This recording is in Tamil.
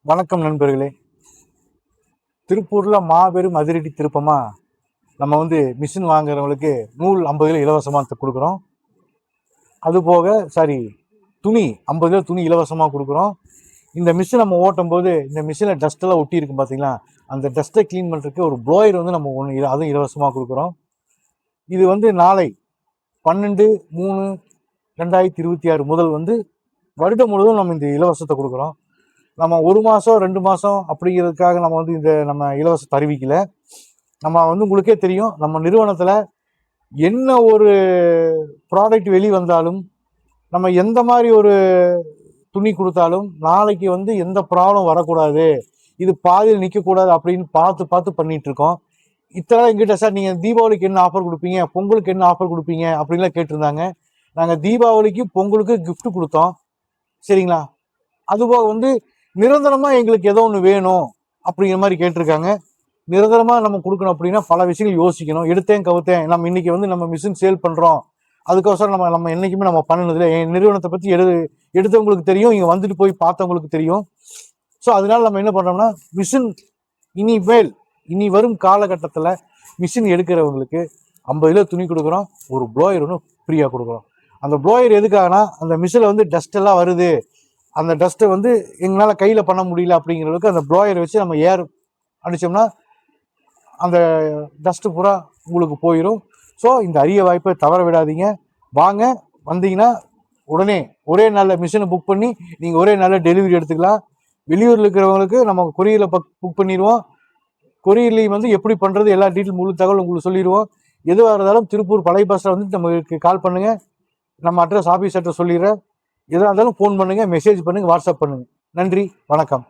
வணக்கம் நண்பர்களே. திருப்பூர்ல மாபெரும் அதிரடி திருப்பமா நம்ம மிஷின் வாங்குறவங்களுக்கு நூல் 50 கிலோ இலவசமாக கொடுக்குறோம். அதுபோக துணி 50 கிலோ துணி இலவசமாக கொடுக்குறோம். இந்த மிஷின் நம்ம ஓட்டும் போது இந்த மிஷினில் டஸ்ட்டெல்லாம் ஒட்டி இருக்கும் பார்த்தீங்களா, அந்த டஸ்ட்டை க்ளீன் பண்ணுறதுக்கு ஒரு ப்ளோயர் நம்ம அதுவும் இலவசமாக கொடுக்குறோம். இது நாளை 12/3/2026 முதல் வருடம் முழுவதும் நம்ம இந்த இலவசத்தை கொடுக்குறோம். நம்ம 1 மாதம் 2 மாதம் அப்படிங்கிறதுக்காக நம்ம இலவசத்தை அறிவிக்கல. நம்ம உங்களுக்கே தெரியும், நம்ம நிறுவனத்தில் என்ன ஒரு ப்ராடக்ட் வெளிவந்தாலும், நம்ம எந்த மாதிரி ஒரு துணி கொடுத்தாலும் நாளைக்கு எந்த ப்ராப்ளம் வரக்கூடாது, இது பாதியில் நிற்கக்கூடாது அப்படின்னு பார்த்து பார்த்து பண்ணிட்டு இருக்கோம். இத்தனை எங்கிட்ட சார் நீங்கள் தீபாவளிக்கு என்ன ஆஃபர் கொடுப்பீங்க, பொங்கலுக்கு என்ன ஆஃபர் கொடுப்பீங்க அப்படின்லாம் கேட்டிருந்தாங்க. நாங்கள் தீபாவளிக்கு பொங்கலுக்கு gift கொடுத்தோம், சரிங்களா. அதுபோக நிரந்தரமாக எங்களுக்கு ஏதோ ஒன்று வேணும் அப்படிங்கிற மாதிரி கேட்டிருக்காங்க. நிரந்தரமாக நம்ம கொடுக்கணும் அப்படின்னா பல விஷயங்கள் யோசிக்கணும். எடுத்தேன் கவுத்தேன் நம்ம இன்னைக்கு நம்ம மிஷின் சேல் பண்ணுறோம், அதுக்கோசரம் நம்ம என்றைக்குமே நம்ம பண்ணினதில்லை. என் நிறுவனத்தை பற்றி எடுத்தவங்களுக்கு தெரியும், இங்கே வந்துட்டு போய் பார்த்தவங்களுக்கு தெரியும். ஸோ அதனால நம்ம என்ன பண்ணுறோம்னா, மிஷின் இனி வரும் காலகட்டத்தில் மிஷின் எடுக்கிறவங்களுக்கு 50 கிலோ துணி கொடுக்குறோம், ஒரு ப்ளோயர் ஒன்று ஃப்ரீயாக கொடுக்குறோம். அந்த ப்ளோயர் எதுக்காகனா, அந்த மிஷினில் டஸ்ட் எல்லாம் வருது, அந்த டஸ்ட்டை எங்களால் கையில் பண்ண முடியல அப்படிங்கிறதுக்கு அந்த ப்ளோயரை வச்சு நம்ம ஏர் அடித்தோம்னா அந்த டஸ்ட்டு பூரா உங்களுக்கு போயிடும். ஸோ இந்த அரிய வாய்ப்பை தவற விடாதீங்க. வந்தீங்கன்னா உடனே ஒரே நாளில் மிஷினை புக் பண்ணி நீங்கள் ஒரே நாளில் டெலிவரி எடுத்துக்கலாம். வெளியூரில் இருக்கிறவங்களுக்கு நம்ம கொரியரில் புக் பண்ணிடுவோம். கொரியர்லேயும் எப்படி பண்ணுறது எல்லா டீட்டெயில் முழு தகவல் உங்களுக்கு சொல்லிடுவோம். எதுவாக இருந்தாலும் திருப்பூர் பழைய பஸ்ஸில் நமக்கு கால் பண்ணுங்கள். நம்ம ஆஃபீஸ் அட்ரஸ் சொல்லிடுறேன். எதாக இருந்தாலும் ஃபோன் பண்ணுங்கள், மெசேஜ் பண்ணுங்கள், வாட்ஸ்அப் பண்ணுங்கள். நன்றி, வணக்கம்.